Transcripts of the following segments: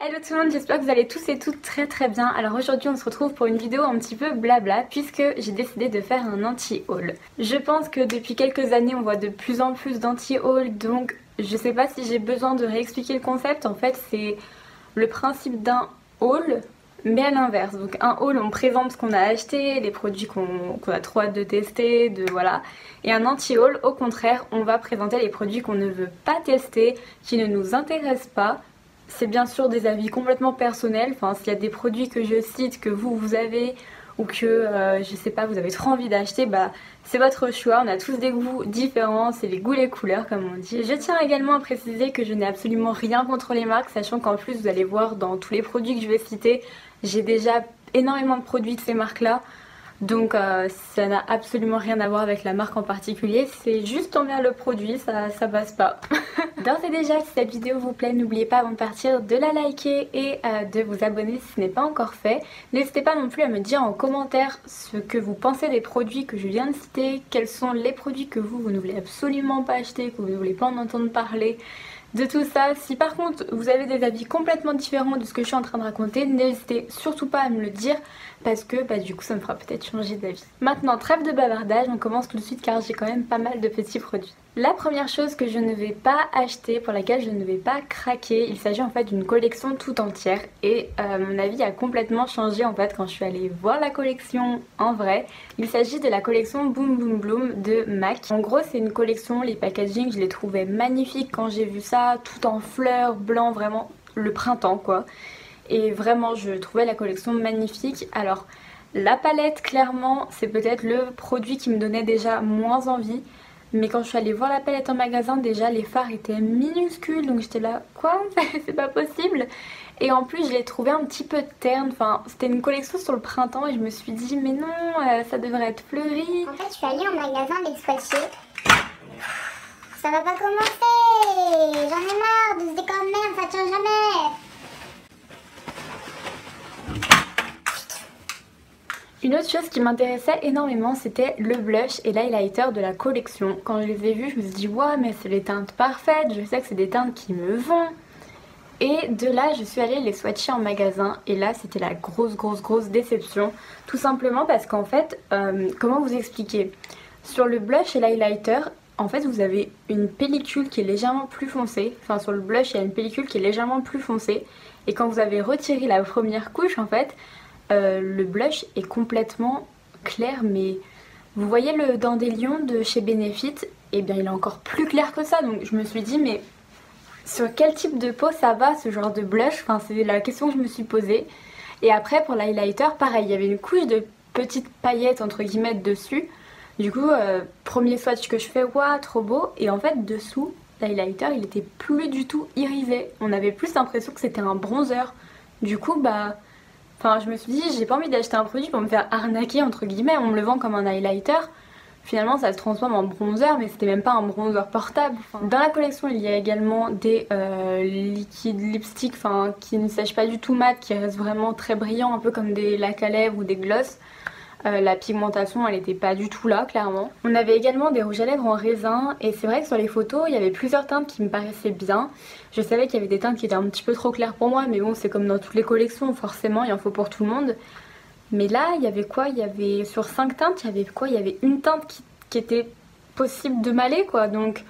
Hello tout le monde, j'espère que vous allez tous et toutes très bien. Alors aujourd'hui on se retrouve pour une vidéo un petit peu blabla puisque j'ai décidé de faire un anti-haul. Je pense que depuis quelques années on voit de plus en plus d'anti-haul, donc je sais pas si j'ai besoin de réexpliquer le concept. En fait c'est le principe d'un haul mais à l'inverse. Donc un haul on présente ce qu'on a acheté, les produits qu'on a trop hâte de tester, voilà. Et un anti-haul au contraire on va présenter les produits qu'on ne veut pas tester, qui ne nous intéressent pas. C'est bien sûr des avis complètement personnels, enfin s'il y a des produits que je cite, que vous avez ou que je sais pas, vous avez trop envie d'acheter, bah c'est votre choix, on a tous des goûts différents, c'est les goûts les couleurs comme on dit. Je tiens également à préciser que je n'ai absolument rien contre les marques, sachant qu'en plus vous allez voir dans tous les produits que je vais citer, j'ai déjà énormément de produits de ces marques là. Donc ça n'a absolument rien à voir avec la marque en particulier, c'est juste envers le produit, ça passe pas. D'ores et déjà, si cette vidéo vous plaît, n'oubliez pas avant de partir de la liker et de vous abonner si ce n'est pas encore fait. N'hésitez pas non plus à me dire en commentaire ce que vous pensez des produits que je viens de citer, quels sont les produits que vous ne voulez absolument pas acheter, que vous ne voulez pas en entendre parler. De tout ça, si par contre vous avez des avis complètement différents de ce que je suis en train de raconter, n'hésitez surtout pas à me le dire parce que du coup ça me fera peut-être changer d'avis. Maintenant trêve de bavardage, on commence tout de suite car j'ai quand même pas mal de petits produits. La première chose que je ne vais pas acheter, pour laquelle je ne vais pas craquer, il s'agit en fait d'une collection tout entière et mon avis a complètement changé en fait quand je suis allée voir la collection en vrai. Il s'agit de la collection Boom Boom Bloom de MAC. En gros c'est une collection, les packaging je les trouvais magnifiques quand j'ai vu ça, tout en fleurs, blanc, vraiment le printemps quoi. Et vraiment je trouvais la collection magnifique. Alors la palette clairement c'est peut-être le produit qui me donnait déjà moins envie. Mais quand je suis allée voir la palette en magasin, déjà les fards étaient minuscules, donc j'étais là, quoi? C'est pas possible. Et en plus je l'ai trouvé un petit peu terne, enfin c'était une collection sur le printemps et je me suis dit mais non, ça devrait être fleuri. En fait je suis allée en magasin les swatcher. Ça va pas commencer. J'en ai marre de ce décor de merde, ça tient jamais. Une autre chose qui m'intéressait énormément c'était le blush et l'highlighter de la collection. Quand je les ai vus je me suis dit ouais mais c'est les teintes parfaites, je sais que c'est des teintes qui me vont. Et de là je suis allée les swatcher en magasin et là c'était la grosse déception. Tout simplement parce qu'en fait, comment vous expliquer, sur le blush et l'highlighter en fait vous avez une pellicule qui est légèrement plus foncée. Enfin sur le blush il y a une pellicule qui est légèrement plus foncée. Et quand vous avez retiré la première couche en fait, le blush est complètement clair, mais vous voyez le Dandelion de chez Benefit, et bien il est encore plus clair que ça. Donc je me suis dit mais sur quel type de peau ça va ce genre de blush, enfin c'est la question que je me suis posée. Et après pour l'highlighter pareil, il y avait une couche de petites paillettes entre guillemets dessus. Du coup premier swatch que je fais, waouh trop beau. Et en fait dessous l'highlighter il était plus du tout irisé, on avait plus l'impression que c'était un bronzer. Du coup enfin je me suis dit j'ai pas envie d'acheter un produit pour me faire arnaquer entre guillemets, on me le vend comme un highlighter. Finalement ça se transforme en bronzer mais c'était même pas un bronzer portable. Dans la collection il y a également des liquides lipstick qui ne sèchent pas du tout mat, qui restent vraiment très brillants, un peu comme des lacs à lèvres ou des gloss. La pigmentation elle était pas du tout là clairement. On avait également des rouges à lèvres en raisin et c'est vrai que sur les photos il y avait plusieurs teintes qui me paraissaient bien. Je savais qu'il y avait des teintes qui étaient un petit peu trop claires pour moi mais bon c'est comme dans toutes les collections, forcément il en faut pour tout le monde. Mais là il y avait quoi, il y avait sur 5 teintes, il y avait quoi, il y avait une teinte qui était possible de m'aller quoi. Donc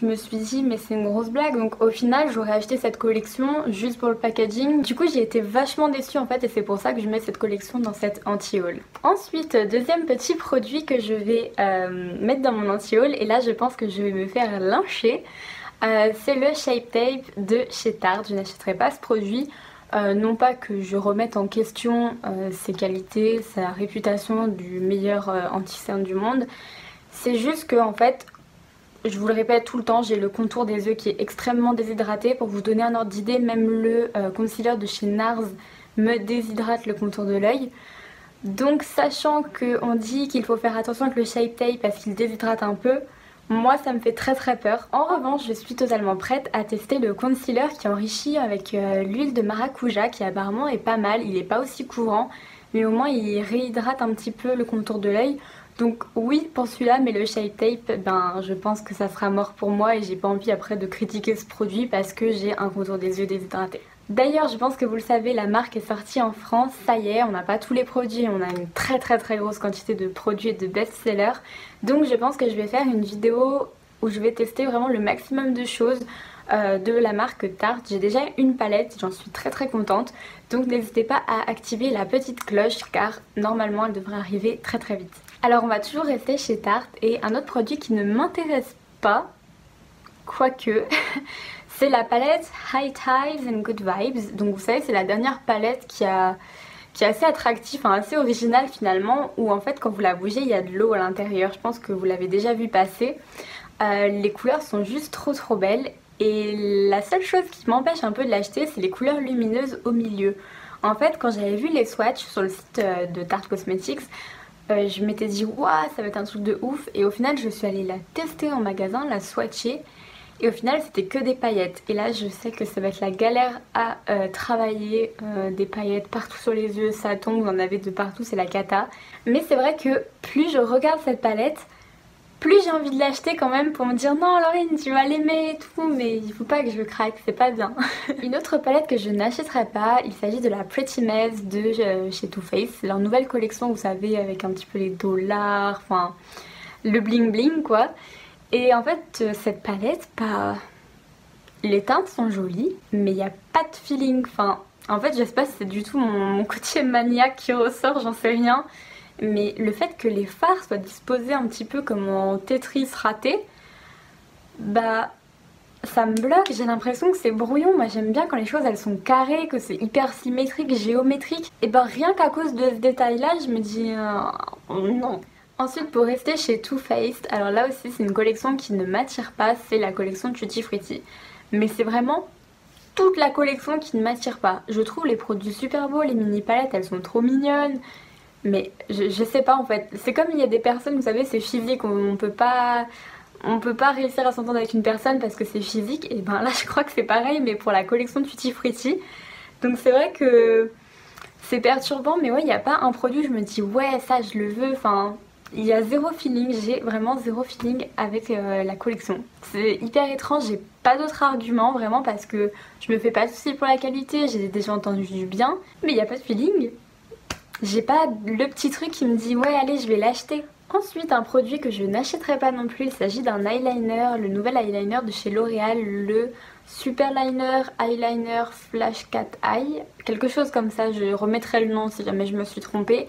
je me suis dit mais c'est une grosse blague. Donc au final j'aurais acheté cette collection juste pour le packaging. Du coup j'ai été vachement déçue en fait et c'est pour ça que je mets cette collection dans cette anti-haul. Ensuite deuxième petit produit que je vais mettre dans mon anti-haul, et là je pense que je vais me faire lyncher. C'est le Shape Tape de chez Tarte. Je n'achèterai pas ce produit. Non pas que je remette en question ses qualités, sa réputation du meilleur anti-cerne du monde. C'est juste que en fait je vous le répète tout le temps, j'ai le contour des yeux qui est extrêmement déshydraté. Pour vous donner un ordre d'idée, même le concealer de chez NARS me déshydrate le contour de l'œil. Donc sachant qu'on dit qu'il faut faire attention avec le Shape Tape parce qu'il déshydrate un peu, moi ça me fait très peur. En revanche je suis totalement prête à tester le concealer qui est enrichi avec l'huile de maracuja qui apparemment est pas mal. Il est pas aussi couvrant mais au moins il réhydrate un petit peu le contour de l'œil. Donc oui pour celui-là, mais le Shape Tape, je pense que ça sera mort pour moi et j'ai pas envie après de critiquer ce produit parce que j'ai un contour des yeux déshydraté. D'ailleurs, je pense que vous le savez, la marque est sortie en France, ça y est, on n'a pas tous les produits, on a une très grosse quantité de produits et de best-sellers. Donc je pense que je vais faire une vidéo où je vais tester vraiment le maximum de choses de la marque Tarte. J'ai déjà une palette, j'en suis très contente. Donc n'hésitez pas à activer la petite cloche car normalement elle devrait arriver très vite. Alors on va toujours rester chez Tarte et un autre produit qui ne m'intéresse pas, quoique... c'est la palette High Tides and Good Vibes. Donc vous savez, c'est la dernière palette qui est assez attractive, enfin assez originale finalement, où en fait quand vous la bougez il y a de l'eau à l'intérieur. Je pense que vous l'avez déjà vu passer. Les couleurs sont juste trop belles et la seule chose qui m'empêche un peu de l'acheter, c'est les couleurs lumineuses au milieu. En fait, quand j'avais vu les swatchs sur le site de Tarte Cosmetics, je m'étais dit waouh, ça va être un truc de ouf, et au final je suis allée la tester en magasin, la swatcher. Et au final c'était que des paillettes. Et là je sais que ça va être la galère à travailler, des paillettes partout sur les yeux, ça tombe, vous en avez de partout, c'est la cata. Mais c'est vrai que plus je regarde cette palette, plus j'ai envie de l'acheter quand même pour me dire non Laurine tu vas l'aimer et tout, mais il faut pas que je craque, c'est pas bien. Une autre palette que je n'achèterai pas, il s'agit de la Pretty Mess de chez Too Faced. C'est leur nouvelle collection, vous savez, avec un petit peu les dollars, enfin le bling bling quoi. Et en fait cette palette, les teintes sont jolies mais il n'y a pas de feeling. Enfin, en fait je sais pas si c'est du tout mon côté maniaque qui ressort, j'en sais rien. Mais le fait que les fards soient disposés un petit peu comme en Tetris raté, bah ça me bloque, j'ai l'impression que c'est brouillon. Moi j'aime bien quand les choses elles sont carrées, que c'est hyper symétrique, géométrique. Et bah rien qu'à cause de ce détail là je me dis non. Ensuite pour rester chez Too Faced, alors là aussi c'est une collection qui ne m'attire pas, c'est la collection Tutti Frutti. Mais c'est vraiment toute la collection qui ne m'attire pas. Je trouve les produits super beaux, les mini palettes elles sont trop mignonnes. Mais je sais pas en fait, c'est comme il y a des personnes, vous savez, c'est physique, on peut pas réussir à s'entendre avec une personne parce que c'est physique. Et ben là je crois que c'est pareil mais pour la collection Tutti Frutti. Donc c'est vrai que c'est perturbant, mais ouais, il n'y a pas un produit où je me dis ouais ça je le veux, enfin il y a zéro feeling, j'ai vraiment zéro feeling avec la collection. C'est hyper étrange, j'ai pas d'autres arguments vraiment parce que je me fais pas de soucis pour la qualité, j'ai déjà entendu du bien, mais il n'y a pas de feeling. J'ai pas le petit truc qui me dit ouais allez je vais l'acheter. Ensuite un produit que je n'achèterai pas non plus, il s'agit d'un eyeliner, le nouvel eyeliner de chez L'Oréal, le Super Liner Eyeliner Flash Cat Eye, quelque chose comme ça, je remettrai le nom si jamais je me suis trompée.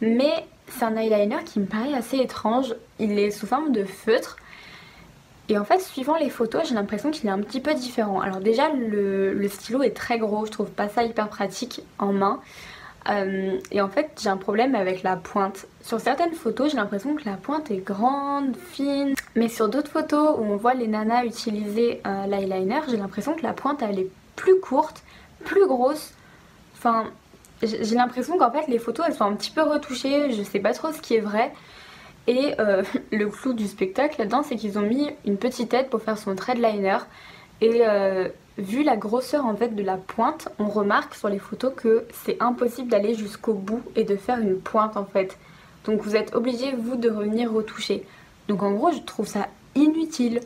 Mais c'est un eyeliner qui me paraît assez étrange, il est sous forme de feutre. Et en fait suivant les photos j'ai l'impression qu'il est un petit peu différent. Alors déjà le stylo est très gros, je trouve pas ça hyper pratique en main. Et en fait j'ai un problème avec la pointe. Sur certaines photos j'ai l'impression que la pointe est grande, fine, mais sur d'autres photos où on voit les nanas utiliser l'eyeliner, j'ai l'impression que la pointe elle est plus courte, plus grosse. Enfin j'ai l'impression qu'en fait les photos elles sont un petit peu retouchées, je sais pas trop ce qui est vrai. Et le clou du spectacle là-dedans c'est qu'ils ont mis une petite aide pour faire son thread liner. Et vu la grosseur en fait de la pointe, on remarque sur les photos que c'est impossible d'aller jusqu'au bout et de faire une pointe en fait. Donc vous êtes obligé vous de revenir retoucher. Donc en gros je trouve ça inutile.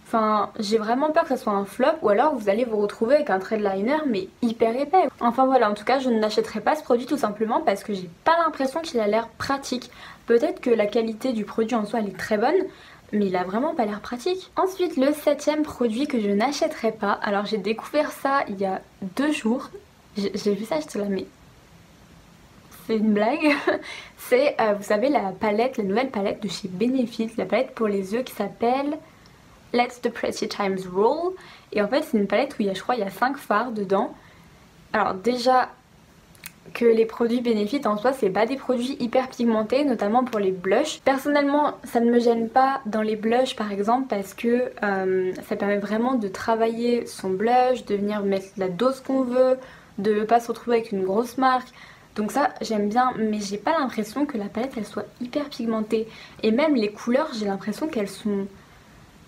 Enfin j'ai vraiment peur que ça soit un flop ou alors vous allez vous retrouver avec un thread liner mais hyper épais. Enfin voilà, en tout cas je n'achèterai pas ce produit tout simplement parce que j'ai pas l'impression qu'il a l'air pratique. Peut-être que la qualité du produit en soi elle est très bonne, mais il a vraiment pas l'air pratique. Ensuite le 7ème produit que je n'achèterai pas, alors j'ai découvert ça il y a 2 jours, j'ai vu ça, j'étais là mais c'est une blague. C'est vous savez la palette, la nouvelle palette de chez Benefit, la palette pour les yeux qui s'appelle Let the Pretty Times Roll. Et en fait c'est une palette où je crois il y a 5 fards dedans. Alors déjà que les produits Benefit en soi c'est pas des produits hyper pigmentés, notamment pour les blushs. Personnellement ça ne me gêne pas dans les blushs par exemple parce que ça permet vraiment de travailler son blush, de venir mettre la dose qu'on veut, de pas se retrouver avec une grosse marque. Donc ça j'aime bien, mais j'ai pas l'impression que la palette elle soit hyper pigmentée. Et même les couleurs j'ai l'impression qu'elles sont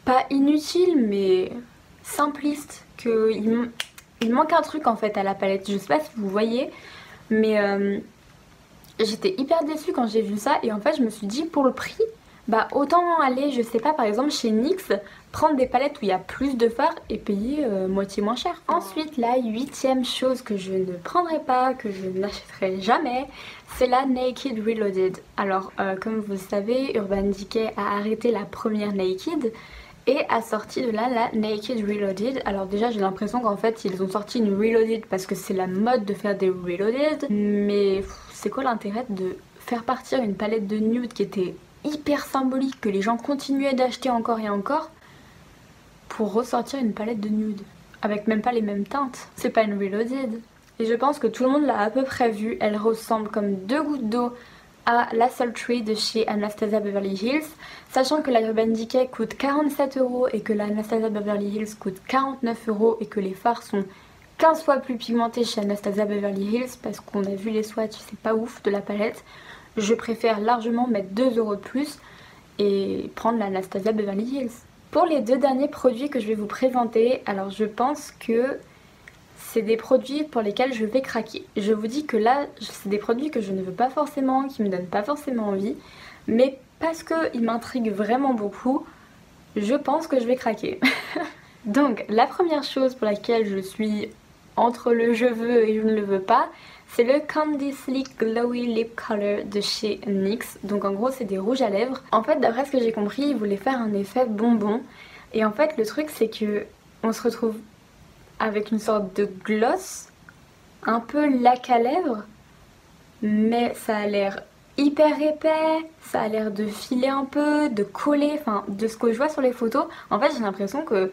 pas inutiles mais simplistes, qu'il manque un truc en fait à la palette. Je sais pas si vous voyez. Mais j'étais hyper déçue quand j'ai vu ça et en fait je me suis dit pour le prix, bah autant aller, je sais pas, par exemple chez NYX, prendre des palettes où il y a plus de fard et payer moitié moins cher. Ensuite, la 8e chose que je ne prendrai pas, que je n'achèterai jamais, c'est la Naked Reloaded. Alors comme vous le savez, Urban Decay a arrêté la première Naked et a sorti de là la Naked Reloaded. Alors déjà j'ai l'impression qu'en fait ils ont sorti une Reloaded parce que c'est la mode de faire des Reloaded, mais c'est quoi l'intérêt de faire partir une palette de nude qui était hyper symbolique, que les gens continuaient d'acheter encore et encore, pour ressortir une palette de nude avec même pas les mêmes teintes? C'est pas une Reloaded. Et je pense que tout le monde l'a à peu près vue. Elle ressemble comme 2 gouttes d'eau à la Sultry de chez Anastasia Beverly Hills, sachant que la Urban Decay coûte 47 € et que la Anastasia Beverly Hills coûte 49 € et que les fards sont 15 fois plus pigmentés chez Anastasia Beverly Hills parce qu'on a vu les swatchs, c'est pas ouf de la palette. Je préfère largement mettre 2 € de plus et prendre la Anastasia Beverly Hills. Pour les 2 derniers produits que je vais vous présenter, alors je pense que c'est des produits pour lesquels je vais craquer. Je vous dis que là, c'est des produits que je ne veux pas forcément, qui me donnent pas forcément envie, mais parce qu'ils m'intriguent vraiment beaucoup, je pense que je vais craquer. Donc la première chose pour laquelle je suis entre le je veux et je ne le veux pas, c'est le Candy Sleek Glowy Lip Color de chez NYX. Donc en gros c'est des rouges à lèvres. En fait d'après ce que j'ai compris, ils voulaient faire un effet bonbon. Et en fait le truc c'est que on se retrouve avec une sorte de gloss, un peu lac à lèvres, mais ça a l'air hyper épais, ça a l'air de filer un peu, de coller, enfin de ce que je vois sur les photos. En fait j'ai l'impression que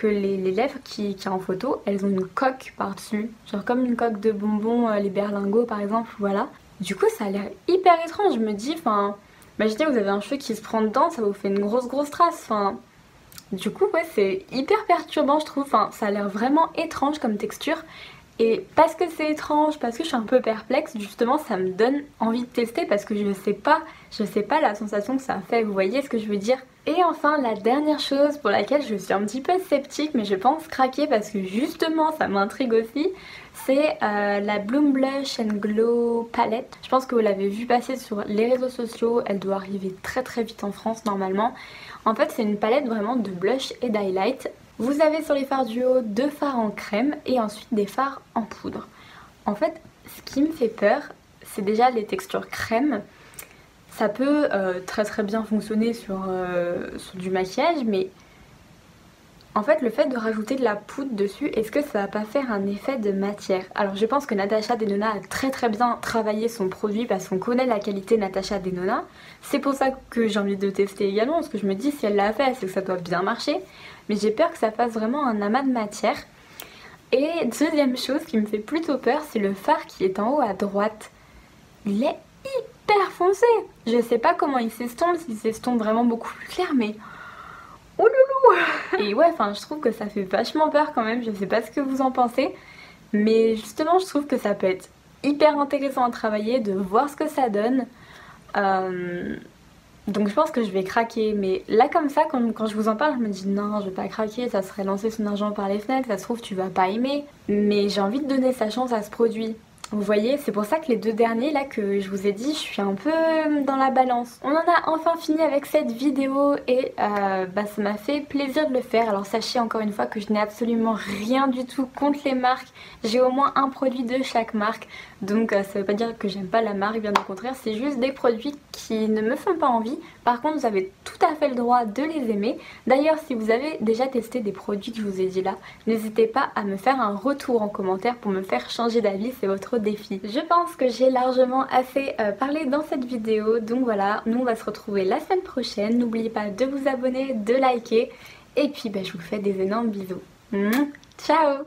les lèvres qui en photo, elles ont une coque par-dessus, genre comme une coque de bonbons, les berlingots par exemple, voilà. Du coup ça a l'air hyper étrange, je me dis, enfin, imaginez vous avez un cheveu qui se prend dedans, ça vous fait une grosse trace, enfin... Du coup ouais c'est hyper perturbant je trouve, enfin ça a l'air vraiment étrange comme texture. Et parce que c'est étrange, parce que je suis un peu perplexe, justement ça me donne envie de tester parce que je sais pas la sensation que ça fait, vous voyez ce que je veux dire. Et enfin la dernière chose pour laquelle je suis un petit peu sceptique mais je pense craquer parce que justement ça m'intrigue aussi, c'est la Bloom Blush and Glow palette. Je pense que vous l'avez vu passer sur les réseaux sociaux, elle doit arriver très vite en France normalement. En fait c'est une palette vraiment de blush et d'highlight. Vous avez sur les fards du haut 2 fards en crème et ensuite des fards en poudre. En fait ce qui me fait peur c'est déjà les textures crème. Ça peut très bien fonctionner sur du maquillage, mais en fait le fait de rajouter de la poudre dessus, est-ce que ça va pas faire un effet de matière? Alors je pense que Natasha Denona a très bien travaillé son produit parce qu'on connaît la qualité Natasha Denona. C'est pour ça que j'ai envie de tester également, parce que je me dis si elle l'a fait c'est que ça doit bien marcher. Mais j'ai peur que ça fasse vraiment un amas de matière. Et deuxième chose qui me fait plutôt peur, c'est le fard qui est en haut à droite. Il est hyper foncé. Je sais pas comment il s'estompe, s'il s'estompe vraiment beaucoup plus clair, mais... Oh loulou. Et ouais, enfin je trouve que ça fait vachement peur quand même, je sais pas ce que vous en pensez. Mais justement je trouve que ça peut être hyper intéressant à travailler, de voir ce que ça donne. Donc je pense que je vais craquer, mais là comme ça quand je vous en parle je me dis non je vais pas craquer, ça serait lancer son argent par les fenêtres, ça se trouve tu vas pas aimer. Mais j'ai envie de donner sa chance à ce produit. Vous voyez, c'est pour ça que les 2 derniers là que je vous ai dit, je suis un peu dans la balance. On en a enfin fini avec cette vidéo et ça m'a fait plaisir de le faire. Alors sachez encore une fois que je n'ai absolument rien du tout contre les marques. J'ai au moins un produit de chaque marque. Donc ça veut pas dire que j'aime pas la marque, bien au contraire, c'est juste des produits qui ne me font pas envie. Par contre vous avez tout à fait le droit de les aimer. D'ailleurs si vous avez déjà testé des produits que je vous ai dit là, n'hésitez pas à me faire un retour en commentaire pour me faire changer d'avis, c'est votre défi. Je pense que j'ai largement assez parlé dans cette vidéo, donc voilà, nous on va se retrouver la semaine prochaine. N'oubliez pas de vous abonner, de liker, et puis je vous fais des énormes bisous. Ciao.